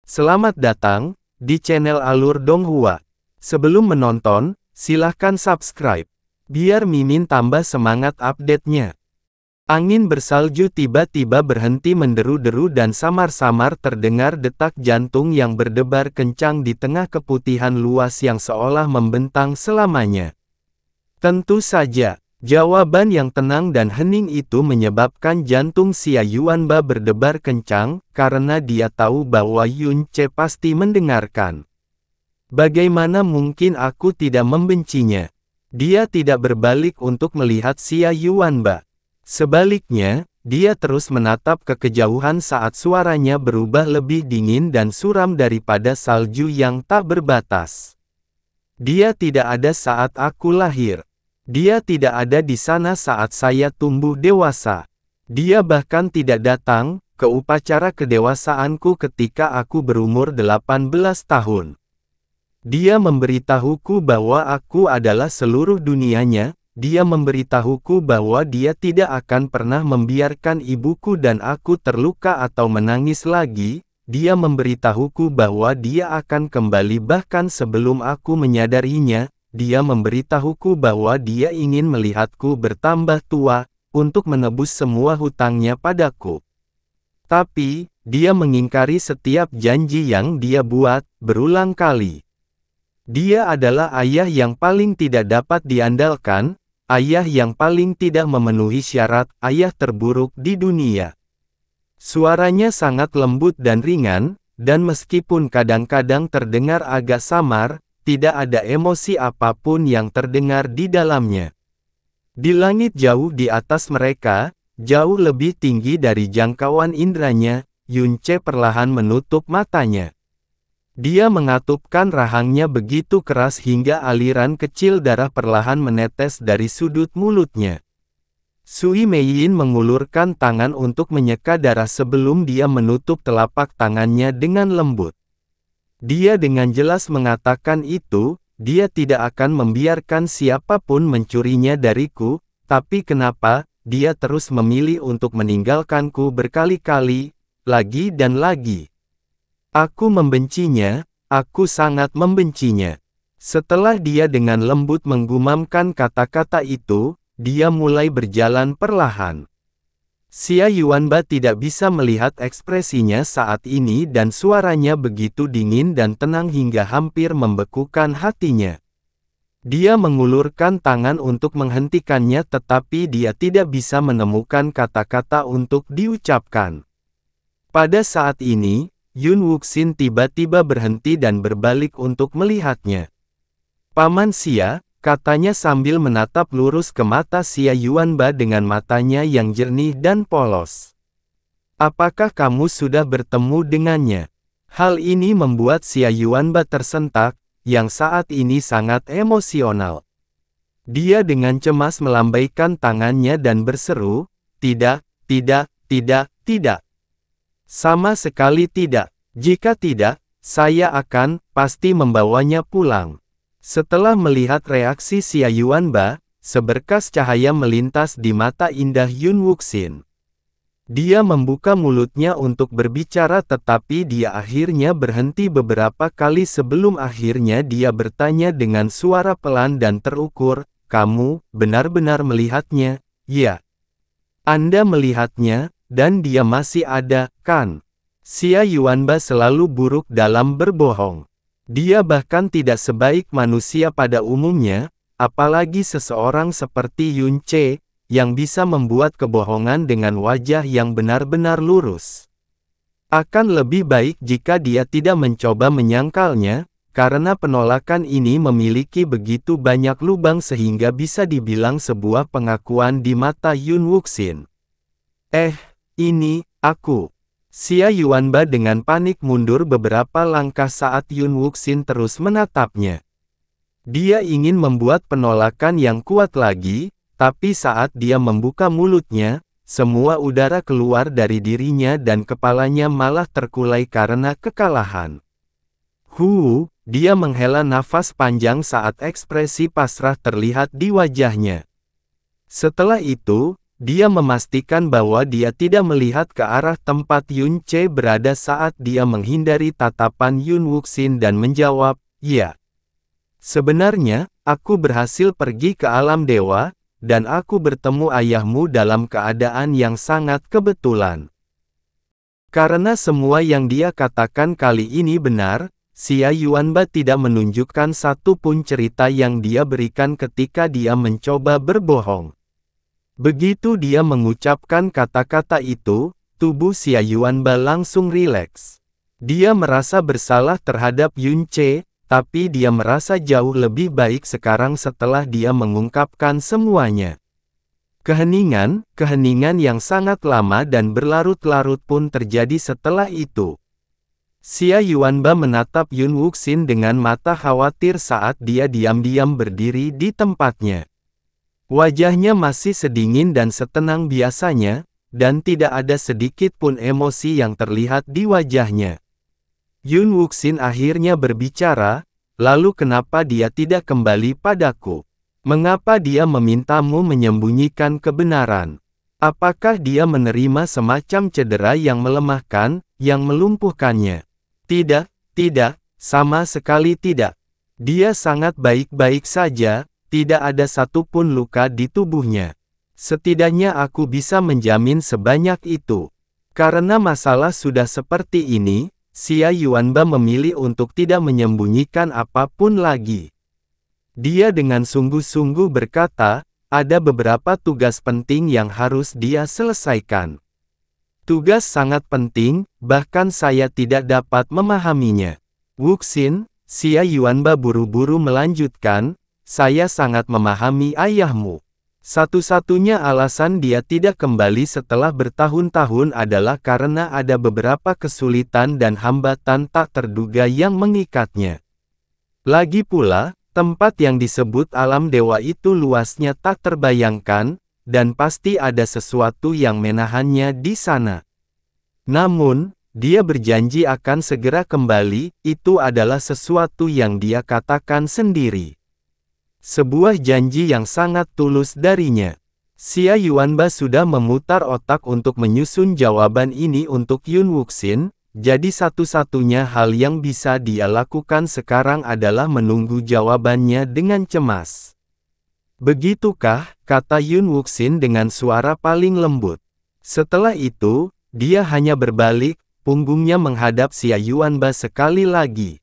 Selamat datang di channel Alur Donghua. Sebelum menonton, silahkan subscribe, biar Mimin tambah semangat update-nya. Angin bersalju tiba-tiba berhenti menderu-deru dan samar-samar terdengar detak jantung yang berdebar kencang di tengah keputihan luas yang seolah membentang selamanya. Tentu saja, jawaban yang tenang dan hening itu menyebabkan jantung Xia Yuanba berdebar kencang, karena dia tahu bahwa Yun Ce pasti mendengarkan. Bagaimana mungkin aku tidak membencinya? Dia tidak berbalik untuk melihat Xia Yuanba. Sebaliknya, dia terus menatap ke kejauhan saat suaranya berubah lebih dingin dan suram daripada salju yang tak berbatas. Dia tidak ada saat aku lahir. Dia tidak ada di sana saat saya tumbuh dewasa. Dia bahkan tidak datang ke upacara kedewasaanku ketika aku berumur 18 tahun. Dia memberitahuku bahwa aku adalah seluruh dunianya. Dia memberitahuku bahwa dia tidak akan pernah membiarkan ibuku dan aku terluka atau menangis lagi. Dia memberitahuku bahwa dia akan kembali bahkan sebelum aku menyadarinya. Dia memberitahuku bahwa dia ingin melihatku bertambah tua, untuk menebus semua hutangnya padaku. Tapi, dia mengingkari setiap janji yang dia buat, berulang kali. Dia adalah ayah yang paling tidak dapat diandalkan, ayah yang paling tidak memenuhi syarat, ayah terburuk di dunia. Suaranya sangat lembut dan ringan, dan meskipun kadang-kadang terdengar agak samar, tidak ada emosi apapun yang terdengar di dalamnya. Di langit jauh di atas mereka, jauh lebih tinggi dari jangkauan indranya, Yun Ce perlahan menutup matanya. Dia mengatupkan rahangnya begitu keras hingga aliran kecil darah perlahan menetes dari sudut mulutnya. Sui Meiyin mengulurkan tangan untuk menyeka darah sebelum dia menutup telapak tangannya dengan lembut. Dia dengan jelas mengatakan itu, dia tidak akan membiarkan siapapun mencurinya dariku, tapi kenapa, dia terus memilih untuk meninggalkanku berkali-kali, lagi dan lagi. Aku membencinya, aku sangat membencinya. Setelah dia dengan lembut menggumamkan kata-kata itu, dia mulai berjalan perlahan. Xia Yuanba tidak bisa melihat ekspresinya saat ini dan suaranya begitu dingin dan tenang hingga hampir membekukan hatinya. Dia mengulurkan tangan untuk menghentikannya tetapi dia tidak bisa menemukan kata-kata untuk diucapkan. Pada saat ini, Yun Wuxin tiba-tiba berhenti dan berbalik untuk melihatnya. Paman Xia, katanya sambil menatap lurus ke mata Xia Yuanba dengan matanya yang jernih dan polos. Apakah kamu sudah bertemu dengannya? Hal ini membuat Xia Yuanba tersentak, yang saat ini sangat emosional. Dia dengan cemas melambaikan tangannya dan berseru, tidak, tidak, tidak, tidak. Sama sekali tidak. Jika tidak, saya akan pasti membawanya pulang. Setelah melihat reaksi Xia Yuanba, seberkas cahaya melintas di mata indah Yun Wuxin. Dia membuka mulutnya untuk berbicara tetapi dia akhirnya berhenti beberapa kali sebelum akhirnya dia bertanya dengan suara pelan dan terukur, "Kamu benar-benar melihatnya, ya? Anda melihatnya, dan dia masih ada, kan?" Xia Yuanba selalu buruk dalam berbohong. Dia bahkan tidak sebaik manusia pada umumnya, apalagi seseorang seperti Yun Ce, yang bisa membuat kebohongan dengan wajah yang benar-benar lurus. Akan lebih baik jika dia tidak mencoba menyangkalnya, karena penolakan ini memiliki begitu banyak lubang sehingga bisa dibilang sebuah pengakuan di mata Yun Wuxin. Ini, aku. Xia Yuanba dengan panik mundur beberapa langkah saat Yun Wuxin terus menatapnya. Dia ingin membuat penolakan yang kuat lagi, tapi saat dia membuka mulutnya, semua udara keluar dari dirinya dan kepalanya malah terkulai karena kekalahan. Dia menghela nafas panjang saat ekspresi pasrah terlihat di wajahnya. Setelah itu, dia memastikan bahwa dia tidak melihat ke arah tempat Yun Ce berada saat dia menghindari tatapan Yun Wuxin dan menjawab, "Ya. Sebenarnya, aku berhasil pergi ke alam dewa, dan aku bertemu ayahmu dalam keadaan yang sangat kebetulan." Karena semua yang dia katakan kali ini benar, Xia Yuanba tidak menunjukkan satu pun cerita yang dia berikan ketika dia mencoba berbohong. Begitu dia mengucapkan kata-kata itu, tubuh Xia Yuanba langsung rileks. Dia merasa bersalah terhadap Yun Ce, tapi dia merasa jauh lebih baik sekarang setelah dia mengungkapkan semuanya. Keheningan yang sangat lama dan berlarut-larut pun terjadi setelah itu. Xia Yuanba menatap Yun Wuxin dengan mata khawatir saat dia diam-diam berdiri di tempatnya. Wajahnya masih sedingin dan setenang biasanya, dan tidak ada sedikit pun emosi yang terlihat di wajahnya. Yun Wuxin akhirnya berbicara, "Lalu kenapa dia tidak kembali padaku? Mengapa dia memintamu menyembunyikan kebenaran? Apakah dia menerima semacam cedera yang melemahkan, yang melumpuhkannya?" "Tidak, sama sekali tidak. Dia sangat baik-baik saja, tidak ada satupun luka di tubuhnya. Setidaknya aku bisa menjamin sebanyak itu." Karena masalah sudah seperti ini, Xia Yuanba memilih untuk tidak menyembunyikan apapun lagi. Dia dengan sungguh-sungguh berkata, "Ada beberapa tugas penting yang harus dia selesaikan. Tugas sangat penting, bahkan saya tidak dapat memahaminya." "Wuxin," Xia Yuanba buru-buru melanjutkan, "saya sangat memahami ayahmu. Satu-satunya alasan dia tidak kembali setelah bertahun-tahun adalah karena ada beberapa kesulitan dan hambatan tak terduga yang mengikatnya. Lagi pula, tempat yang disebut alam dewa itu luasnya tak terbayangkan, dan pasti ada sesuatu yang menahannya di sana. Namun, dia berjanji akan segera kembali, itu adalah sesuatu yang dia katakan sendiri. Sebuah janji yang sangat tulus darinya." Xia Yuanba sudah memutar otak untuk menyusun jawaban ini untuk Yun Wuxin, jadi satu-satunya hal yang bisa dia lakukan sekarang adalah menunggu jawabannya dengan cemas. "Begitukah?" kata Yun Wuxin dengan suara paling lembut. Setelah itu, dia hanya berbalik, punggungnya menghadap Xia Yuanba sekali lagi.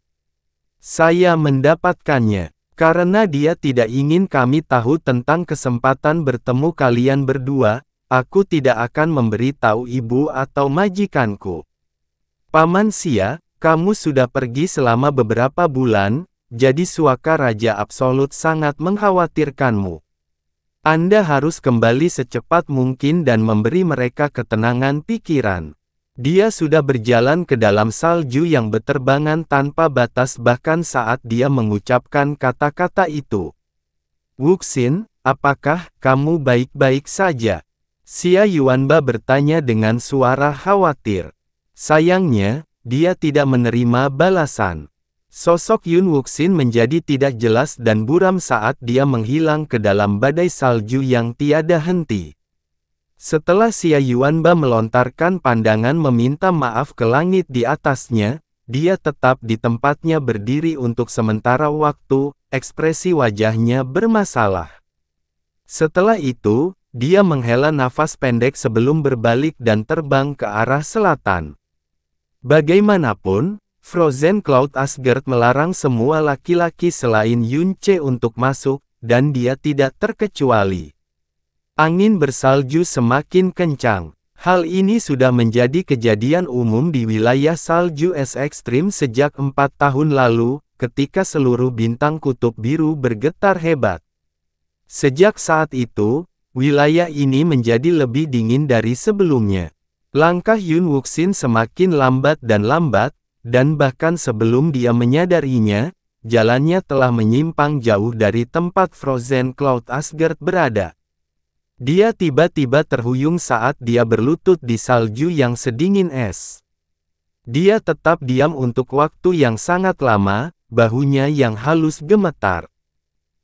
"Saya mendapatkannya. Karena dia tidak ingin kami tahu tentang kesempatan bertemu kalian berdua, aku tidak akan memberitahu ibu atau majikanku. Paman Xia, kamu sudah pergi selama beberapa bulan, jadi suaka Raja Absolut sangat mengkhawatirkanmu. Anda harus kembali secepat mungkin dan memberi mereka ketenangan pikiran." Dia sudah berjalan ke dalam salju yang berterbangan tanpa batas bahkan saat dia mengucapkan kata-kata itu. "Wuxin, apakah kamu baik-baik saja?" Xia Yuanba bertanya dengan suara khawatir. Sayangnya, dia tidak menerima balasan. Sosok Yun Wuxin menjadi tidak jelas dan buram saat dia menghilang ke dalam badai salju yang tiada henti. Setelah Xia Yuanba melontarkan pandangan meminta maaf ke langit di atasnya, dia tetap di tempatnya berdiri untuk sementara waktu, ekspresi wajahnya bermasalah. Setelah itu, dia menghela nafas pendek sebelum berbalik dan terbang ke arah selatan. Bagaimanapun, Frozen Cloud Asgard melarang semua laki-laki selain Yun Ce untuk masuk, dan dia tidak terkecuali. Angin bersalju semakin kencang. Hal ini sudah menjadi kejadian umum di wilayah salju es ekstrim sejak 4 tahun lalu, ketika seluruh bintang kutub biru bergetar hebat. Sejak saat itu, wilayah ini menjadi lebih dingin dari sebelumnya. Langkah Yun Wuxin semakin lambat, dan bahkan sebelum dia menyadarinya, jalannya telah menyimpang jauh dari tempat Frozen Cloud Asgard berada. Dia tiba-tiba terhuyung saat dia berlutut di salju yang sedingin es. Dia tetap diam untuk waktu yang sangat lama, bahunya yang halus gemetar.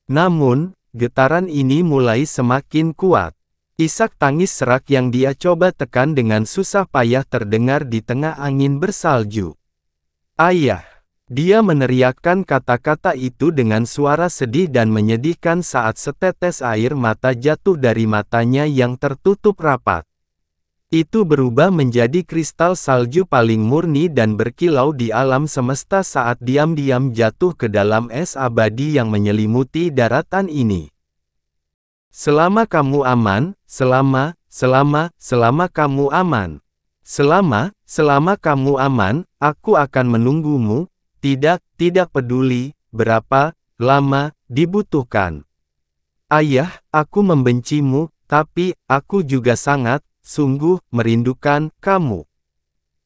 Namun, getaran ini mulai semakin kuat. Isak tangis serak yang dia coba tekan dengan susah payah terdengar di tengah angin bersalju. "Ayah!" Dia meneriakkan kata-kata itu dengan suara sedih dan menyedihkan saat setetes air mata jatuh dari matanya yang tertutup rapat. Itu berubah menjadi kristal salju paling murni dan berkilau di alam semesta saat diam-diam jatuh ke dalam es abadi yang menyelimuti daratan ini. Selama kamu aman, selama kamu aman. Selama kamu aman, aku akan menunggumu. Tidak peduli berapa lama dibutuhkan. Ayah, aku membencimu, tapi aku juga sungguh merindukan kamu.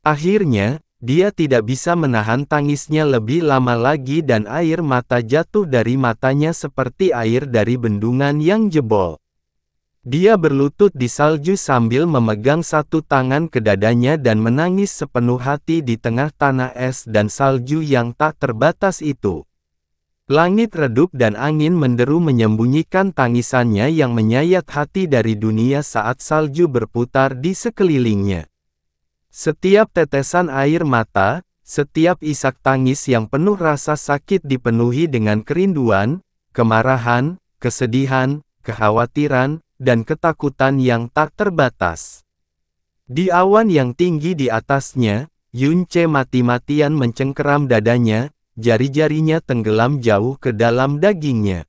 Akhirnya, dia tidak bisa menahan tangisnya lebih lama lagi dan air mata jatuh dari matanya seperti air dari bendungan yang jebol. Dia berlutut di salju sambil memegang satu tangan ke dadanya dan menangis sepenuh hati di tengah tanah es dan salju yang tak terbatas itu. Langit redup dan angin menderu menyembunyikan tangisannya yang menyayat hati dari dunia saat salju berputar di sekelilingnya. Setiap tetesan air mata, setiap isak tangis yang penuh rasa sakit dipenuhi dengan kerinduan, kemarahan, kesedihan, kekhawatiran, dan ketakutan yang tak terbatas. Di awan yang tinggi di atasnya, Yunce mati-matian mencengkeram dadanya, jari-jarinya tenggelam jauh ke dalam dagingnya.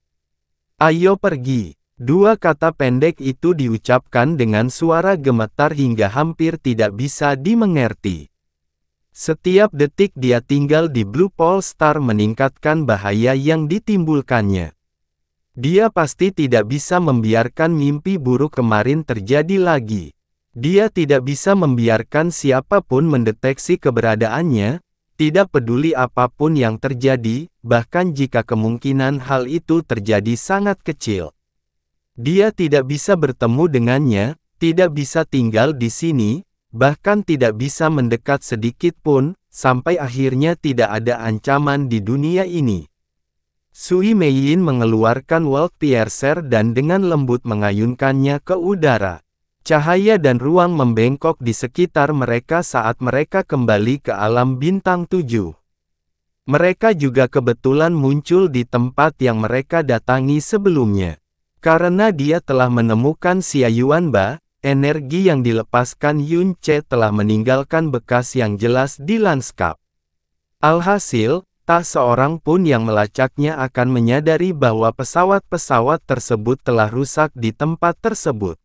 "Ayo pergi." Dua kata pendek itu diucapkan dengan suara gemetar hingga hampir tidak bisa dimengerti. Setiap detik dia tinggal di Blue Pole Star meningkatkan bahaya yang ditimbulkannya. Dia pasti tidak bisa membiarkan mimpi buruk kemarin terjadi lagi. Dia tidak bisa membiarkan siapapun mendeteksi keberadaannya, tidak peduli apapun yang terjadi, bahkan jika kemungkinan hal itu terjadi sangat kecil. Dia tidak bisa bertemu dengannya, tidak bisa tinggal di sini, bahkan tidak bisa mendekat sedikit pun, sampai akhirnya tidak ada ancaman di dunia ini. Sui Meiyin mengeluarkan World Piercer dan dengan lembut mengayunkannya ke udara. Cahaya dan ruang membengkok di sekitar mereka saat mereka kembali ke alam bintang 7. Mereka juga kebetulan muncul di tempat yang mereka datangi sebelumnya. Karena dia telah menemukan Xia Yuanba, energi yang dilepaskan Yun Ce telah meninggalkan bekas yang jelas di lanskap. Alhasil, tak seorang pun yang melacaknya akan menyadari bahwa pesawat-pesawat tersebut telah rusak di tempat tersebut.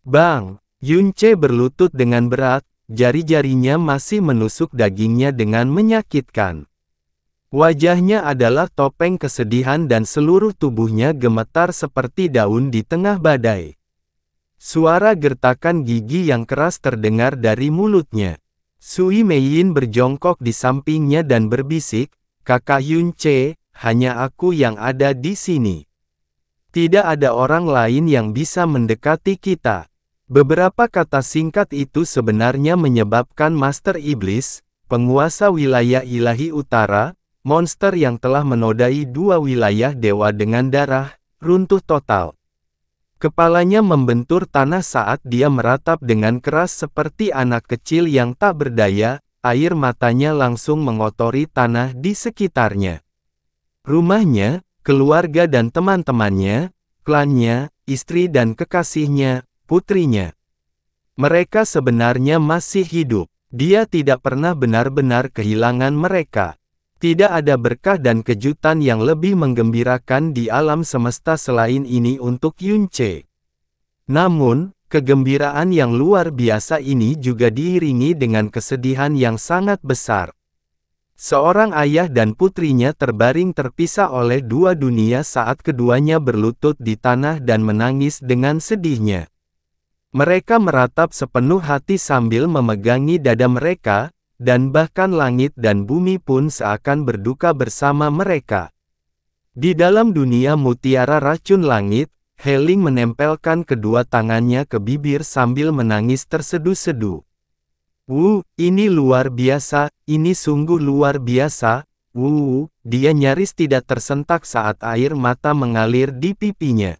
Bang! Yun Ce berlutut dengan berat, jari-jarinya masih menusuk dagingnya dengan menyakitkan. Wajahnya adalah topeng kesedihan dan seluruh tubuhnya gemetar seperti daun di tengah badai. Suara gertakan gigi yang keras terdengar dari mulutnya. Sui Meiyin berjongkok di sampingnya dan berbisik, "Kakak Yun Ce, hanya aku yang ada di sini. Tidak ada orang lain yang bisa mendekati kita." Beberapa kata singkat itu sebenarnya menyebabkan Master Iblis, penguasa wilayah ilahi utara, monster yang telah menodai dua wilayah dewa dengan darah, runtuh total. Kepalanya membentur tanah saat dia meratap dengan keras seperti anak kecil yang tak berdaya, air matanya langsung mengotori tanah di sekitarnya. Rumahnya, keluarga dan teman-temannya, klannya, istri dan kekasihnya, putrinya. Mereka sebenarnya masih hidup. Dia tidak pernah benar-benar kehilangan mereka. Tidak ada berkah dan kejutan yang lebih menggembirakan di alam semesta selain ini untuk Yun Ce. Namun, kegembiraan yang luar biasa ini juga diiringi dengan kesedihan yang sangat besar. Seorang ayah dan putrinya terbaring terpisah oleh dua dunia saat keduanya berlutut di tanah dan menangis dengan sedihnya. Mereka meratap sepenuh hati sambil memegangi dada mereka, dan bahkan langit dan bumi pun seakan berduka bersama mereka. Di dalam dunia mutiara racun langit, Heling menempelkan kedua tangannya ke bibir sambil menangis terseduh-seduh. Ini luar biasa, ini sungguh luar biasa, dia nyaris tidak tersentak saat air mata mengalir di pipinya.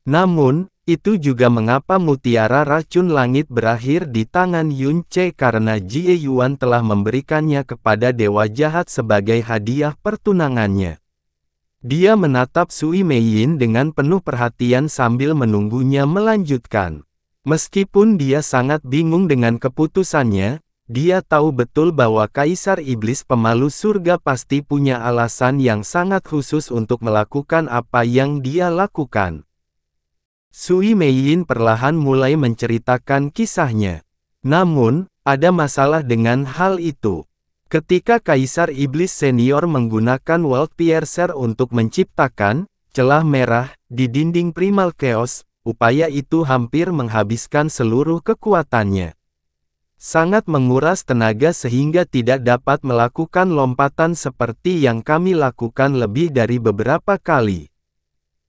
Namun, itu juga mengapa mutiara racun langit berakhir di tangan Yun Ce karena Jie Yuan telah memberikannya kepada dewa jahat sebagai hadiah pertunangannya. Dia menatap Sui Meiyin dengan penuh perhatian sambil menunggunya melanjutkan. Meskipun dia sangat bingung dengan keputusannya, dia tahu betul bahwa Kaisar Iblis Pemalu Surga pasti punya alasan yang sangat khusus untuk melakukan apa yang dia lakukan. Sui Meiyin perlahan mulai menceritakan kisahnya. Namun, ada masalah dengan hal itu. Ketika Kaisar Iblis Senior menggunakan World Piercer untuk menciptakan celah merah di dinding Primal Chaos, upaya itu hampir menghabiskan seluruh kekuatannya. Sangat menguras tenaga sehingga tidak dapat melakukan lompatan seperti yang kami lakukan lebih dari beberapa kali.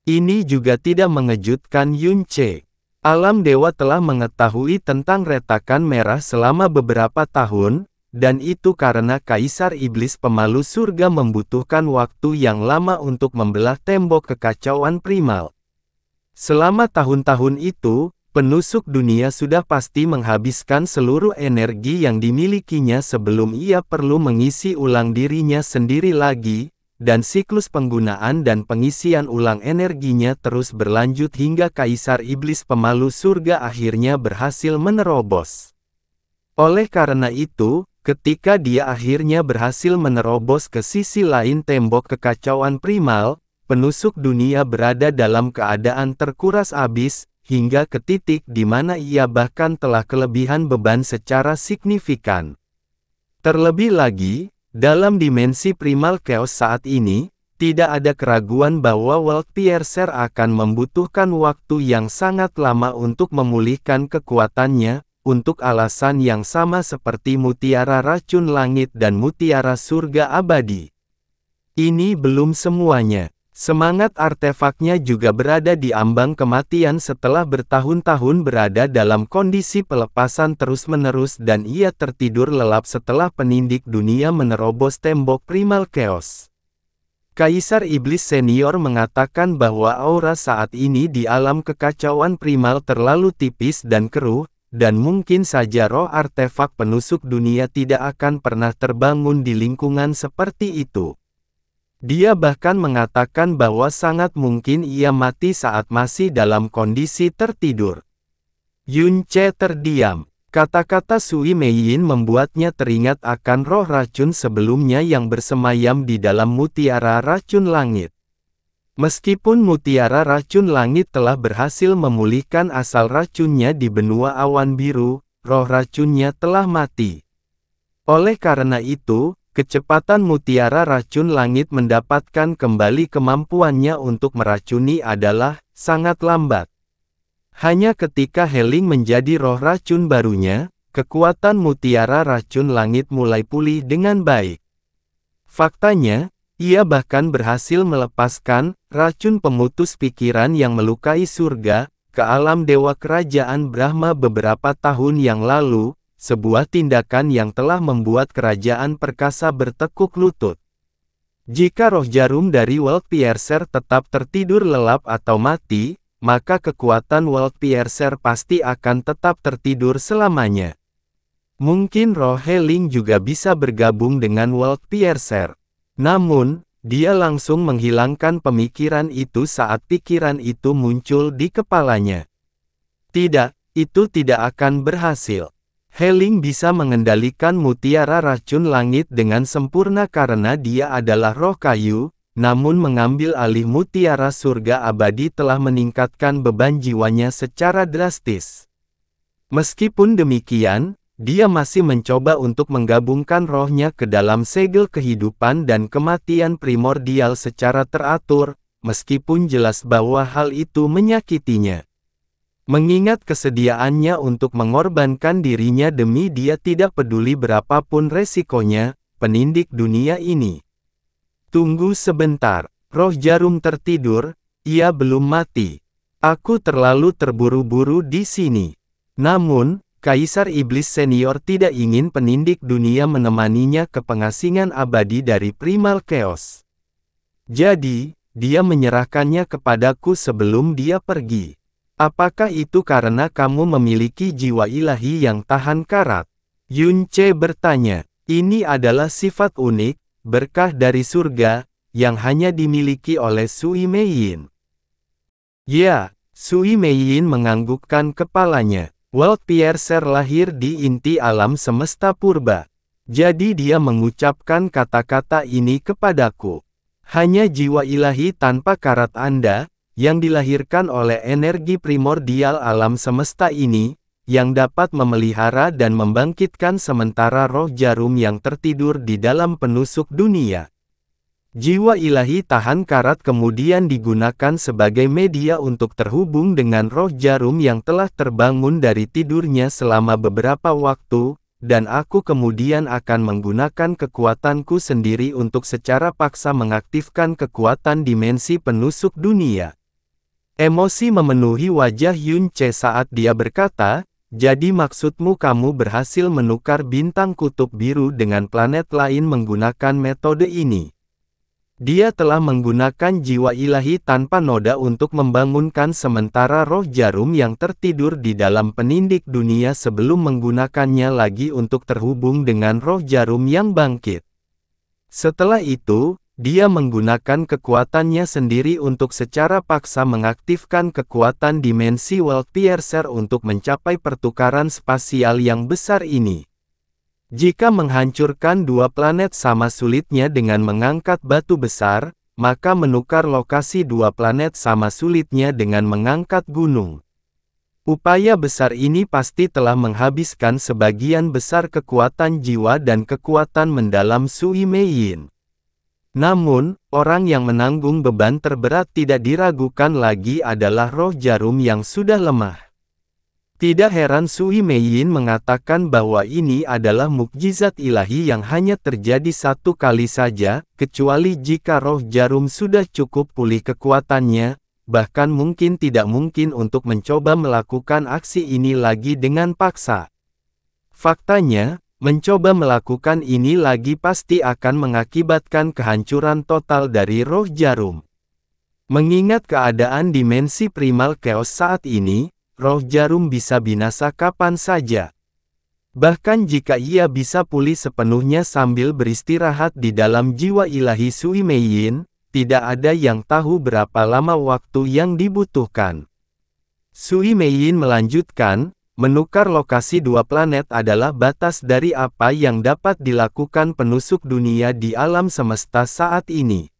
Ini juga tidak mengejutkan Yun Ce. Alam dewa telah mengetahui tentang retakan merah selama beberapa tahun, dan itu karena Kaisar Iblis Pemalu Surga membutuhkan waktu yang lama untuk membelah tembok kekacauan primal. Selama tahun-tahun itu, penusuk dunia sudah pasti menghabiskan seluruh energi yang dimilikinya sebelum ia perlu mengisi ulang dirinya sendiri lagi, dan siklus penggunaan dan pengisian ulang energinya terus berlanjut hingga Kaisar Iblis Pemalu Surga akhirnya berhasil menerobos. Oleh karena itu, ketika dia akhirnya berhasil menerobos ke sisi lain tembok kekacauan primal, penusuk dunia berada dalam keadaan terkuras habis, hingga ke titik di mana ia bahkan telah kelebihan beban secara signifikan. Terlebih lagi, dalam dimensi Primal Chaos saat ini, tidak ada keraguan bahwa World Piercer akan membutuhkan waktu yang sangat lama untuk memulihkan kekuatannya, untuk alasan yang sama seperti mutiara racun langit dan mutiara surga abadi. Ini belum semuanya. Semangat artefaknya juga berada di ambang kematian setelah bertahun-tahun berada dalam kondisi pelepasan terus-menerus dan ia tertidur lelap setelah penindik dunia menerobos tembok Primal Chaos. Kaisar Iblis Senior mengatakan bahwa aura saat ini di alam kekacauan primal terlalu tipis dan keruh, dan mungkin saja roh artefak penusuk dunia tidak akan pernah terbangun di lingkungan seperti itu. Dia bahkan mengatakan bahwa sangat mungkin ia mati saat masih dalam kondisi tertidur. Yun Ce terdiam. Kata-kata Sui Meiyin membuatnya teringat akan roh racun sebelumnya yang bersemayam di dalam mutiara racun langit. Meskipun mutiara racun langit telah berhasil memulihkan asal racunnya di benua awan biru, roh racunnya telah mati. Oleh karena itu, kecepatan mutiara racun langit mendapatkan kembali kemampuannya untuk meracuni adalah sangat lambat. Hanya ketika Heling menjadi roh racun barunya, kekuatan mutiara racun langit mulai pulih dengan baik. Faktanya, ia bahkan berhasil melepaskan racun pemutus pikiran yang melukai surga ke alam dewa kerajaan Brahma beberapa tahun yang lalu, sebuah tindakan yang telah membuat kerajaan perkasa bertekuk lutut. Jika roh jarum dari World Piercer tetap tertidur lelap atau mati, maka kekuatan World Piercer pasti akan tetap tertidur selamanya. Mungkin roh Heling juga bisa bergabung dengan World Piercer. Namun, dia langsung menghilangkan pemikiran itu saat pikiran itu muncul di kepalanya. Tidak, itu tidak akan berhasil. Heling bisa mengendalikan mutiara racun langit dengan sempurna karena dia adalah roh kayu, namun mengambil alih mutiara surga abadi telah meningkatkan beban jiwanya secara drastis. Meskipun demikian, dia masih mencoba untuk menggabungkan rohnya ke dalam segel kehidupan dan kematian primordial secara teratur, meskipun jelas bahwa hal itu menyakitinya. Mengingat kesediaannya untuk mengorbankan dirinya demi dia tidak peduli berapapun resikonya, penindik dunia ini. Tunggu sebentar, roh jarum tertidur, ia belum mati. Aku terlalu terburu-buru di sini. Namun, Kaisar Iblis Senior tidak ingin penindik dunia menemaninya ke pengasingan abadi dari Primal Chaos. Jadi, dia menyerahkannya kepadaku sebelum dia pergi. Apakah itu karena kamu memiliki jiwa ilahi yang tahan karat? Yunce bertanya. Ini adalah sifat unik, berkah dari surga, yang hanya dimiliki oleh Sui Meiyin. Ya, Sui Meiyin menganggukkan kepalanya. World Piercer lahir di inti alam semesta purba. Jadi dia mengucapkan kata-kata ini kepadaku. Hanya jiwa ilahi tanpa karat Anda, yang dilahirkan oleh energi primordial alam semesta ini, yang dapat memelihara dan membangkitkan sementara roh jarum yang tertidur di dalam penusuk dunia. Jiwa ilahi tahan karat kemudian digunakan sebagai media untuk terhubung dengan roh jarum yang telah terbangun dari tidurnya selama beberapa waktu, dan aku kemudian akan menggunakan kekuatanku sendiri untuk secara paksa mengaktifkan kekuatan dimensi penusuk dunia. Emosi memenuhi wajah Yunce saat dia berkata, jadi maksudmu kamu berhasil menukar bintang kutub biru dengan planet lain menggunakan metode ini. Dia telah menggunakan jiwa ilahi tanpa noda untuk membangunkan sementara roh jarum yang tertidur di dalam penindik dunia sebelum menggunakannya lagi untuk terhubung dengan roh jarum yang bangkit. Setelah itu, dia menggunakan kekuatannya sendiri untuk secara paksa mengaktifkan kekuatan dimensi World Piercer untuk mencapai pertukaran spasial yang besar ini. Jika menghancurkan dua planet sama sulitnya dengan mengangkat batu besar, maka menukar lokasi dua planet sama sulitnya dengan mengangkat gunung. Upaya besar ini pasti telah menghabiskan sebagian besar kekuatan jiwa dan kekuatan mendalam Sui Meiyin. Namun, orang yang menanggung beban terberat tidak diragukan lagi adalah roh jarum yang sudah lemah. Tidak heran Sui Meiyin mengatakan bahwa ini adalah mukjizat ilahi yang hanya terjadi satu kali saja, kecuali jika roh jarum sudah cukup pulih kekuatannya, bahkan mungkin tidak mungkin untuk mencoba melakukan aksi ini lagi dengan paksa. Faktanya, mencoba melakukan ini lagi pasti akan mengakibatkan kehancuran total dari roh jarum. Mengingat keadaan dimensi primal chaos saat ini, roh jarum bisa binasa kapan saja. Bahkan jika ia bisa pulih sepenuhnya sambil beristirahat di dalam jiwa ilahi Sui Meiyin, tidak ada yang tahu berapa lama waktu yang dibutuhkan. Sui Meiyin melanjutkan, menukar lokasi dua planet adalah batas dari apa yang dapat dilakukan penusuk dunia di alam semesta saat ini.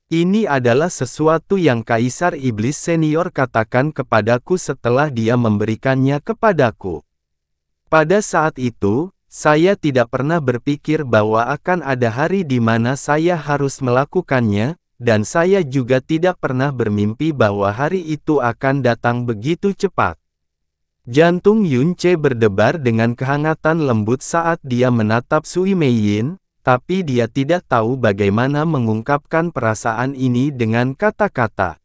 Ini adalah sesuatu yang Kaisar Iblis Senior katakan kepadaku setelah dia memberikannya kepadaku. Pada saat itu, saya tidak pernah berpikir bahwa akan ada hari di mana saya harus melakukannya, dan saya juga tidak pernah bermimpi bahwa hari itu akan datang begitu cepat. Jantung Yunce berdebar dengan kehangatan lembut saat dia menatap Sui Meiyin, tapi dia tidak tahu bagaimana mengungkapkan perasaan ini dengan kata-kata.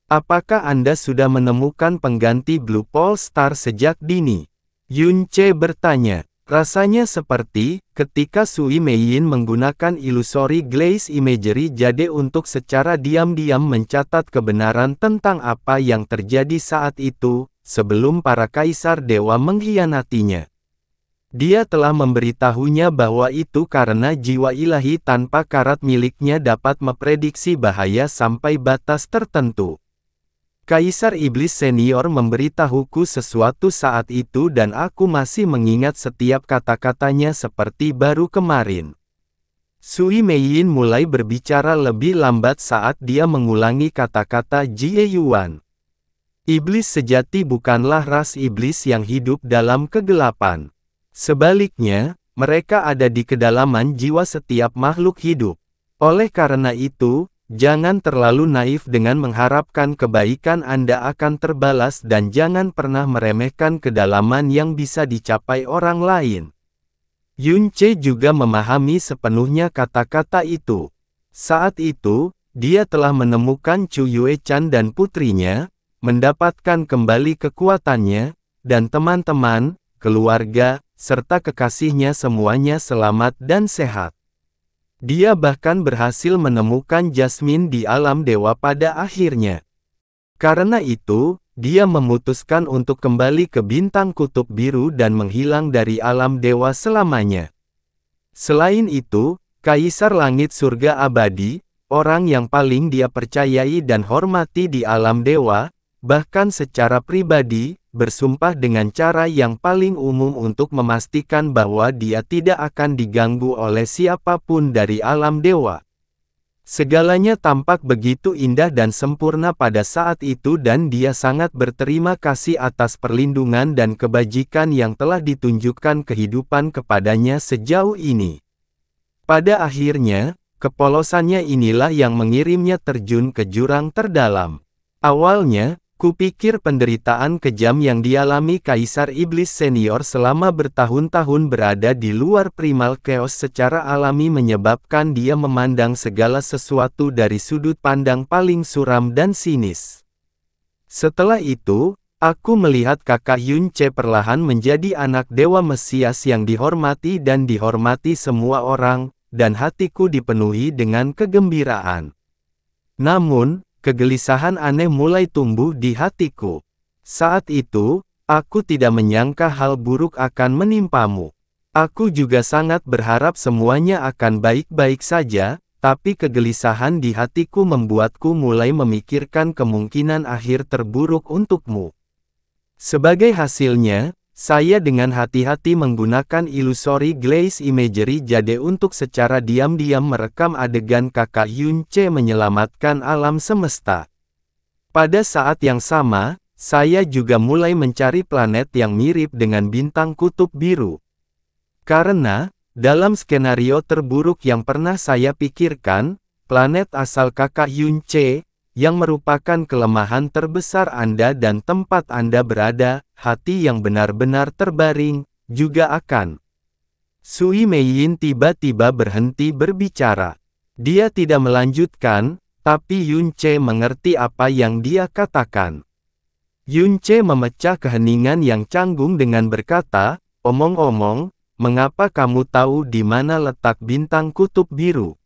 Apakah Anda sudah menemukan pengganti Blue Pole Star sejak dini? Yunce bertanya. Rasanya seperti, ketika Sui Meiyin menggunakan Illusory Glaze Imagery Jade untuk secara diam-diam mencatat kebenaran tentang apa yang terjadi saat itu, sebelum para kaisar dewa mengkhianatinya. Dia telah memberitahunya bahwa itu karena jiwa ilahi tanpa karat miliknya dapat memprediksi bahaya sampai batas tertentu. Kaisar Iblis Senior memberitahuku sesuatu saat itu dan aku masih mengingat setiap kata-katanya seperti baru kemarin. Sui Meiyin mulai berbicara lebih lambat saat dia mengulangi kata-kata Jie Yuan. Iblis sejati bukanlah ras iblis yang hidup dalam kegelapan. Sebaliknya, mereka ada di kedalaman jiwa setiap makhluk hidup. Oleh karena itu, jangan terlalu naif dengan mengharapkan kebaikan Anda akan terbalas dan jangan pernah meremehkan kedalaman yang bisa dicapai orang lain. Yunce juga memahami sepenuhnya kata-kata itu. Saat itu, dia telah menemukan Chu Yuechan dan putrinya, mendapatkan kembali kekuatannya, dan teman-teman, keluarga, serta kekasihnya semuanya selamat dan sehat. Dia bahkan berhasil menemukan Jasmine di alam dewa pada akhirnya. Karena itu, dia memutuskan untuk kembali ke bintang kutub biru dan menghilang dari alam dewa selamanya. Selain itu, Kaisar Langit Surga Abadi, orang yang paling dia percayai dan hormati di alam dewa, bahkan secara pribadi, bersumpah dengan cara yang paling umum untuk memastikan bahwa dia tidak akan diganggu oleh siapapun dari alam dewa. Segalanya tampak begitu indah dan sempurna pada saat itu dan dia sangat berterima kasih atas perlindungan dan kebajikan yang telah ditunjukkan kehidupan kepadanya sejauh ini. Pada akhirnya, kepolosannya inilah yang mengirimnya terjun ke jurang terdalam. Awalnya, kupikir penderitaan kejam yang dialami Kaisar Iblis Senior selama bertahun-tahun berada di luar Primal Chaos secara alami menyebabkan dia memandang segala sesuatu dari sudut pandang paling suram dan sinis. Setelah itu, aku melihat kakak Yunce perlahan menjadi anak Dewa Mesias yang dihormati dan dihormati semua orang, dan hatiku dipenuhi dengan kegembiraan. Namun, kegelisahan aneh mulai tumbuh di hatiku. Saat itu, aku tidak menyangka hal buruk akan menimpamu. Aku juga sangat berharap semuanya akan baik-baik saja, tapi kegelisahan di hatiku membuatku mulai memikirkan kemungkinan akhir terburuk untukmu. Sebagai hasilnya, saya dengan hati-hati menggunakan illusory glaze imagery jade untuk secara diam-diam merekam adegan kakak Yunce menyelamatkan alam semesta. Pada saat yang sama, saya juga mulai mencari planet yang mirip dengan bintang kutub biru. Karena, dalam skenario terburuk yang pernah saya pikirkan, planet asal kakak Yunce, yang merupakan kelemahan terbesar Anda dan tempat Anda berada, hati yang benar-benar terbaring, juga akan. Sui Meiyin tiba-tiba berhenti berbicara. Dia tidak melanjutkan, tapi Yunce mengerti apa yang dia katakan. Yunce memecah keheningan yang canggung dengan berkata, "Omong-omong, mengapa kamu tahu di mana letak bintang kutub biru?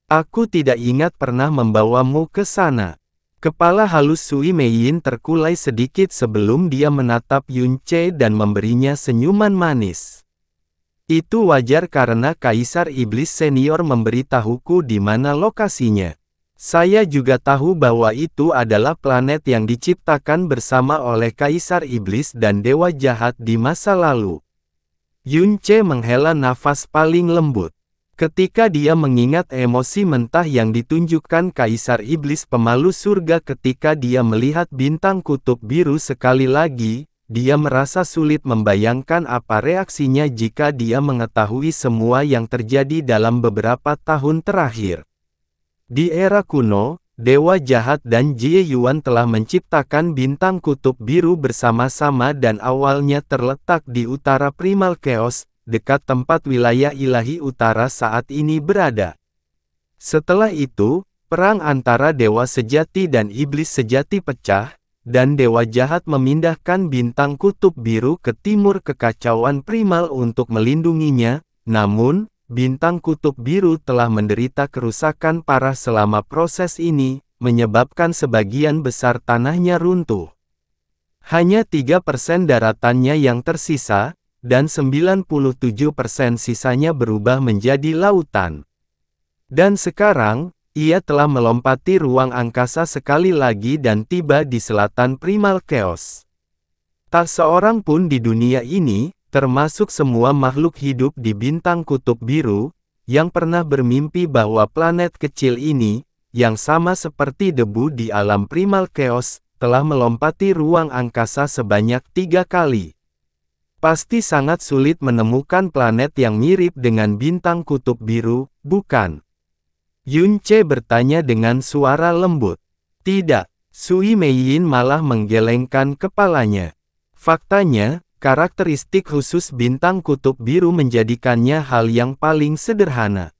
Aku tidak ingat pernah membawamu ke sana." Kepala halus Sui Meiyin terkulai sedikit sebelum dia menatap Yunce dan memberinya senyuman manis. Itu wajar karena Kaisar Iblis Senior memberitahuku di mana lokasinya. Saya juga tahu bahwa itu adalah planet yang diciptakan bersama oleh Kaisar Iblis dan Dewa Jahat di masa lalu. Yunce menghela nafas paling lembut. Ketika dia mengingat emosi mentah yang ditunjukkan Kaisar Iblis Pemalu Surga ketika dia melihat bintang kutub biru sekali lagi, dia merasa sulit membayangkan apa reaksinya jika dia mengetahui semua yang terjadi dalam beberapa tahun terakhir. Di era kuno, Dewa Jahat dan Jie Yuan telah menciptakan bintang kutub biru bersama-sama dan awalnya terletak di utara Primal Chaos, dekat tempat wilayah ilahi utara saat ini berada. Setelah itu, perang antara Dewa Sejati dan Iblis Sejati pecah, dan Dewa Jahat memindahkan bintang kutub biru ke timur kekacauan primal untuk melindunginya, namun, bintang kutub biru telah menderita kerusakan parah selama proses ini, menyebabkan sebagian besar tanahnya runtuh. Hanya 3% daratannya yang tersisa, dan 97% sisanya berubah menjadi lautan. Dan sekarang, ia telah melompati ruang angkasa sekali lagi dan tiba di selatan Primal Chaos. Tak seorang pun di dunia ini, termasuk semua makhluk hidup di bintang kutub biru, yang pernah bermimpi bahwa planet kecil ini, yang sama seperti debu di alam Primal Chaos, telah melompati ruang angkasa sebanyak 3 kali. Pasti sangat sulit menemukan planet yang mirip dengan bintang kutub biru, bukan? Yunce bertanya dengan suara lembut. Tidak, Sui Meiyin malah menggelengkan kepalanya. Faktanya, karakteristik khusus bintang kutub biru menjadikannya hal yang paling sederhana.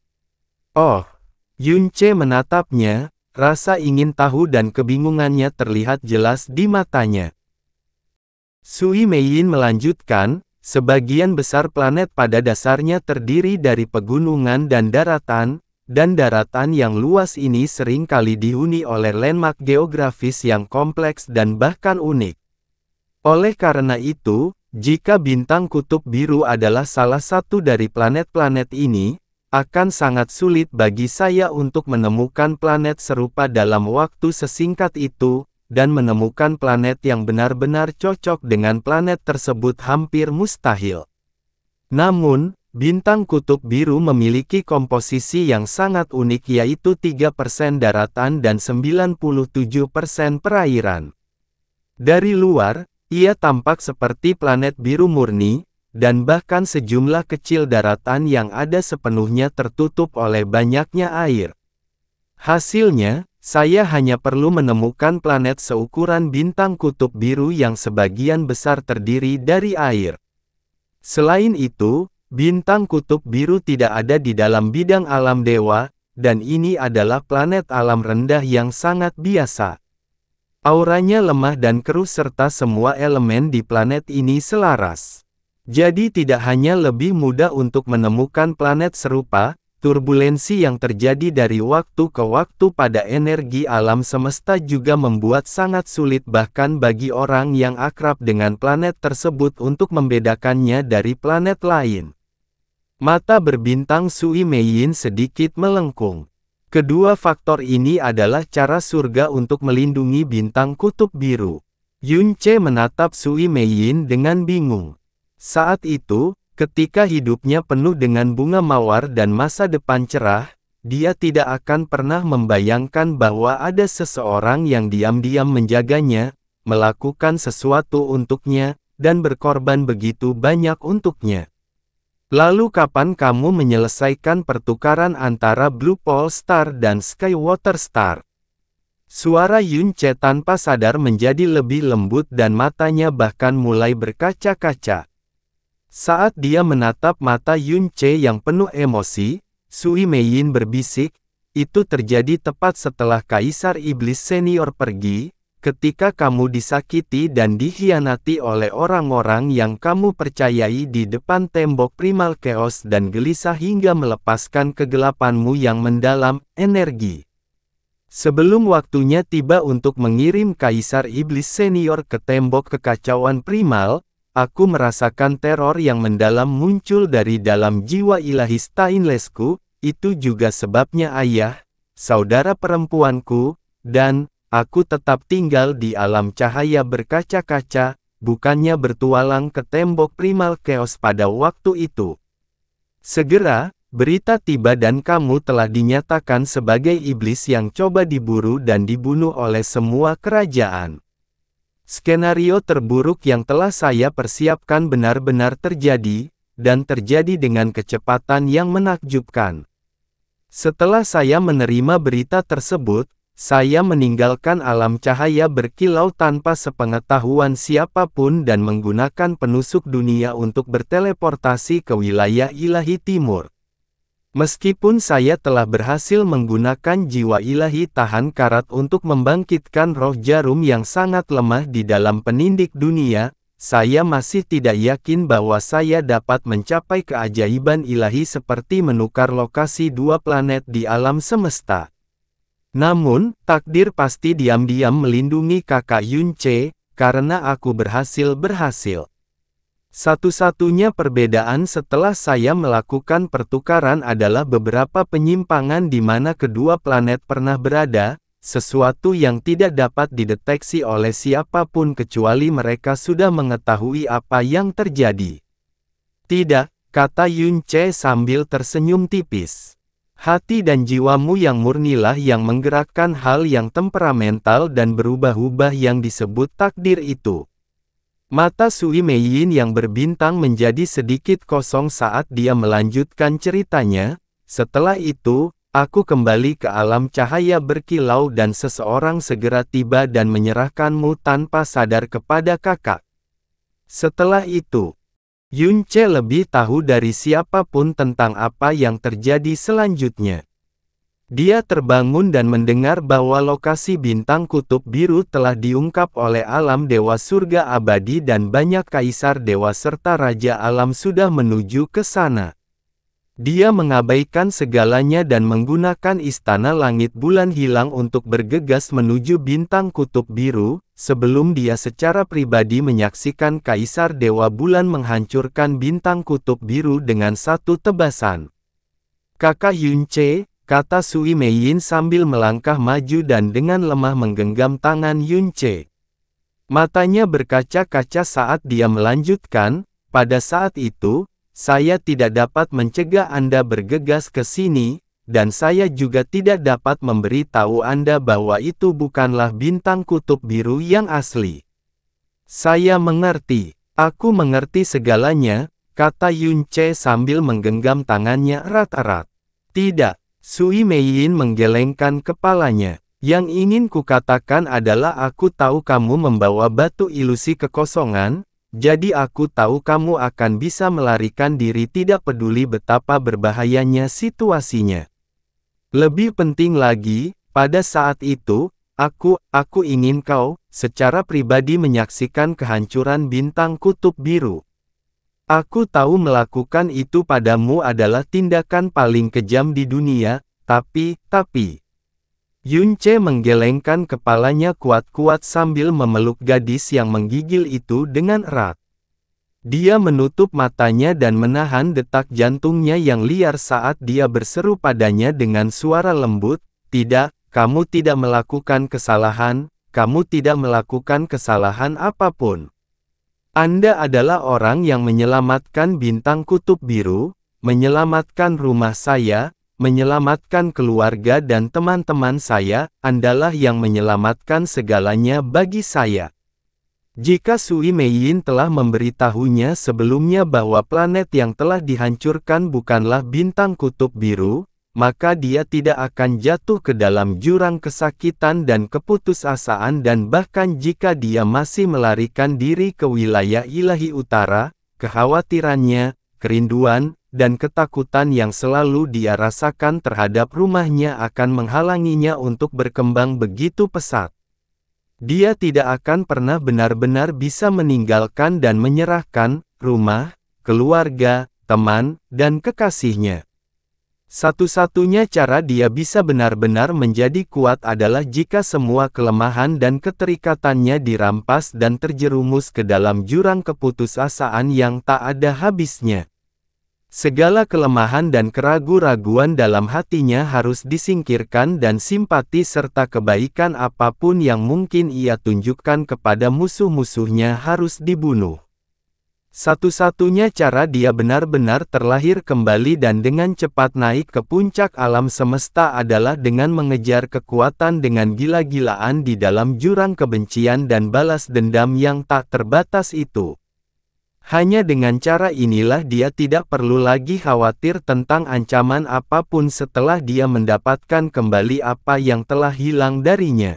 Oh, Yunce menatapnya, rasa ingin tahu dan kebingungannya terlihat jelas di matanya. Sui Meiyin melanjutkan, sebagian besar planet pada dasarnya terdiri dari pegunungan dan daratan yang luas ini sering kali dihuni oleh landmark geografis yang kompleks dan bahkan unik. Oleh karena itu, jika bintang kutub biru adalah salah satu dari planet-planet ini, akan sangat sulit bagi saya untuk menemukan planet serupa dalam waktu sesingkat itu, dan menemukan planet yang benar-benar cocok dengan planet tersebut hampir mustahil. Namun, bintang kutub biru memiliki komposisi yang sangat unik, yaitu 3% daratan dan 97% perairan. Dari luar, ia tampak seperti planet biru murni, dan bahkan sejumlah kecil daratan yang ada sepenuhnya tertutup oleh banyaknya air. Hasilnya, saya hanya perlu menemukan planet seukuran bintang kutub biru yang sebagian besar terdiri dari air. Selain itu, bintang kutub biru tidak ada di dalam bidang alam dewa, dan ini adalah planet alam rendah yang sangat biasa. Auranya lemah dan keruh serta semua elemen di planet ini selaras. Jadi tidak hanya lebih mudah untuk menemukan planet serupa, turbulensi yang terjadi dari waktu ke waktu pada energi alam semesta juga membuat sangat sulit bahkan bagi orang yang akrab dengan planet tersebut untuk membedakannya dari planet lain. Mata berbintang Sui Meiyin sedikit melengkung. Kedua faktor ini adalah cara surga untuk melindungi bintang kutub biru. Yunce menatap Sui Meiyin dengan bingung. Saat itu, ketika hidupnya penuh dengan bunga mawar dan masa depan cerah, dia tidak akan pernah membayangkan bahwa ada seseorang yang diam-diam menjaganya, melakukan sesuatu untuknya, dan berkorban begitu banyak untuknya. Lalu kapan kamu menyelesaikan pertukaran antara Blue Pole Star dan Skywater Star? Suara Yunce tanpa sadar menjadi lebih lembut dan matanya bahkan mulai berkaca-kaca. Saat dia menatap mata Yunce yang penuh emosi, Sui Meiyin berbisik, itu terjadi tepat setelah Kaisar Iblis Senior pergi, ketika kamu disakiti dan dikhianati oleh orang-orang yang kamu percayai di depan tembok primal chaos dan gelisah hingga melepaskan kegelapanmu yang mendalam, energi. Sebelum waktunya tiba untuk mengirim Kaisar Iblis Senior ke tembok kekacauan primal, aku merasakan teror yang mendalam muncul dari dalam jiwa ilahi Stainlessku, itu juga sebabnya ayah, saudara perempuanku, dan aku tetap tinggal di alam cahaya berkaca-kaca, bukannya bertualang ke tembok primal chaos pada waktu itu. Segera, berita tiba dan kamu telah dinyatakan sebagai iblis yang coba diburu dan dibunuh oleh semua kerajaan. Skenario terburuk yang telah saya persiapkan benar-benar terjadi, dan terjadi dengan kecepatan yang menakjubkan. Setelah saya menerima berita tersebut, saya meninggalkan alam cahaya berkilau tanpa sepengetahuan siapapun dan menggunakan penusuk dunia untuk berteleportasi ke wilayah ilahi timur. Meskipun saya telah berhasil menggunakan jiwa ilahi tahan karat untuk membangkitkan roh jarum yang sangat lemah di dalam penindik dunia, saya masih tidak yakin bahwa saya dapat mencapai keajaiban ilahi seperti menukar lokasi dua planet di alam semesta. Namun, takdir pasti diam-diam melindungi kakak Yunce, karena aku berhasil. Satu-satunya perbedaan setelah saya melakukan pertukaran adalah beberapa penyimpangan di mana kedua planet pernah berada, sesuatu yang tidak dapat dideteksi oleh siapapun kecuali mereka sudah mengetahui apa yang terjadi. Tidak, kata Yunce sambil tersenyum tipis. Hati dan jiwamu yang murnilah yang menggerakkan hal yang temperamental dan berubah-ubah yang disebut takdir itu. Mata Sui Meiyin yang berbintang menjadi sedikit kosong saat dia melanjutkan ceritanya. Setelah itu, aku kembali ke alam cahaya berkilau dan seseorang segera tiba dan menyerahkanmu tanpa sadar kepada kakak. Setelah itu, Yunce lebih tahu dari siapapun tentang apa yang terjadi selanjutnya. Dia terbangun dan mendengar bahwa lokasi bintang kutub biru telah diungkap oleh alam dewa surga abadi dan banyak kaisar dewa serta raja alam sudah menuju ke sana. Dia mengabaikan segalanya dan menggunakan istana langit bulan hilang untuk bergegas menuju bintang kutub biru, sebelum dia secara pribadi menyaksikan kaisar dewa bulan menghancurkan bintang kutub biru dengan satu tebasan. Kakak Yunce, kata Sui Meiyin sambil melangkah maju dan dengan lemah menggenggam tangan Yunce. Matanya berkaca-kaca saat dia melanjutkan, pada saat itu, saya tidak dapat mencegah Anda bergegas ke sini, dan saya juga tidak dapat memberitahu Anda bahwa itu bukanlah bintang kutub biru yang asli. Saya mengerti. Aku mengerti segalanya, kata Yunce sambil menggenggam tangannya erat-erat. Tidak, Sui Meiyin menggelengkan kepalanya. Yang ingin kukatakan adalah aku tahu kamu membawa batu ilusi kekosongan, jadi aku tahu kamu akan bisa melarikan diri tidak peduli betapa berbahayanya situasinya. Lebih penting lagi, pada saat itu, aku ingin kau, secara pribadi menyaksikan kehancuran bintang kutub biru. Aku tahu melakukan itu padamu adalah tindakan paling kejam di dunia, tapi... Yunce menggelengkan kepalanya kuat-kuat sambil memeluk gadis yang menggigil itu dengan erat. Dia menutup matanya dan menahan detak jantungnya yang liar saat dia berseru padanya dengan suara lembut, "Tidak, kamu tidak melakukan kesalahan, kamu tidak melakukan kesalahan apapun. Anda adalah orang yang menyelamatkan bintang kutub biru, menyelamatkan rumah saya, menyelamatkan keluarga dan teman-teman saya, Andalah yang menyelamatkan segalanya bagi saya." Jika Sui Meiyin telah memberitahunya sebelumnya bahwa planet yang telah dihancurkan bukanlah bintang kutub biru, maka dia tidak akan jatuh ke dalam jurang kesakitan dan keputusasaan dan bahkan jika dia masih melarikan diri ke wilayah ilahi utara, kekhawatirannya, kerinduan, dan ketakutan yang selalu dia rasakan terhadap rumahnya akan menghalanginya untuk berkembang begitu pesat. Dia tidak akan pernah benar-benar bisa meninggalkan dan menyerahkan rumah, keluarga, teman, dan kekasihnya. Satu-satunya cara dia bisa benar-benar menjadi kuat adalah jika semua kelemahan dan keterikatannya dirampas dan terjerumus ke dalam jurang keputusasaan yang tak ada habisnya. Segala kelemahan dan keraguan-raguan dalam hatinya harus disingkirkan dan simpati serta kebaikan apapun yang mungkin ia tunjukkan kepada musuh-musuhnya harus dibunuh. Satu-satunya cara dia benar-benar terlahir kembali dan dengan cepat naik ke puncak alam semesta adalah dengan mengejar kekuatan dengan gila-gilaan di dalam jurang kebencian dan balas dendam yang tak terbatas itu. Hanya dengan cara inilah dia tidak perlu lagi khawatir tentang ancaman apapun setelah dia mendapatkan kembali apa yang telah hilang darinya.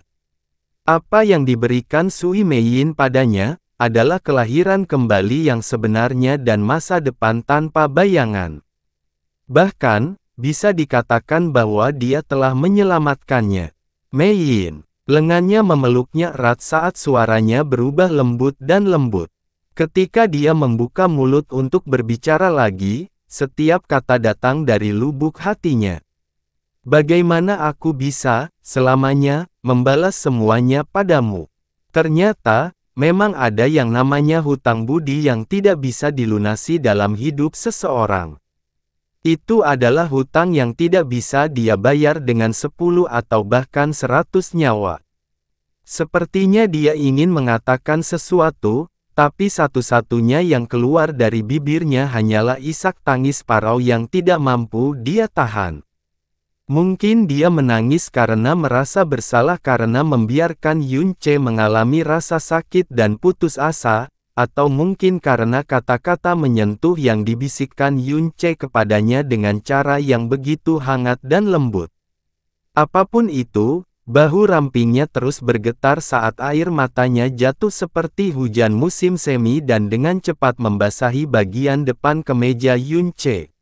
Apa yang diberikan Sui Meiyin padanya, adalah kelahiran kembali yang sebenarnya dan masa depan tanpa bayangan. Bahkan, bisa dikatakan bahwa dia telah menyelamatkannya. Meiyin, lengannya memeluknya erat saat suaranya berubah lembut dan lembut. Ketika dia membuka mulut untuk berbicara lagi, setiap kata datang dari lubuk hatinya. Bagaimana aku bisa, selamanya, membalas semuanya padamu? Ternyata, memang ada yang namanya hutang budi yang tidak bisa dilunasi dalam hidup seseorang. Itu adalah hutang yang tidak bisa dia bayar dengan 10 atau bahkan 100 nyawa. Sepertinya dia ingin mengatakan sesuatu, tapi satu-satunya yang keluar dari bibirnya hanyalah isak tangis parau yang tidak mampu dia tahan. Mungkin dia menangis karena merasa bersalah karena membiarkan Yunce mengalami rasa sakit dan putus asa, atau mungkin karena kata-kata menyentuh yang dibisikkan Yunce kepadanya dengan cara yang begitu hangat dan lembut. Apapun itu, bahu rampingnya terus bergetar saat air matanya jatuh seperti hujan musim semi dan dengan cepat membasahi bagian depan kemeja Yunce.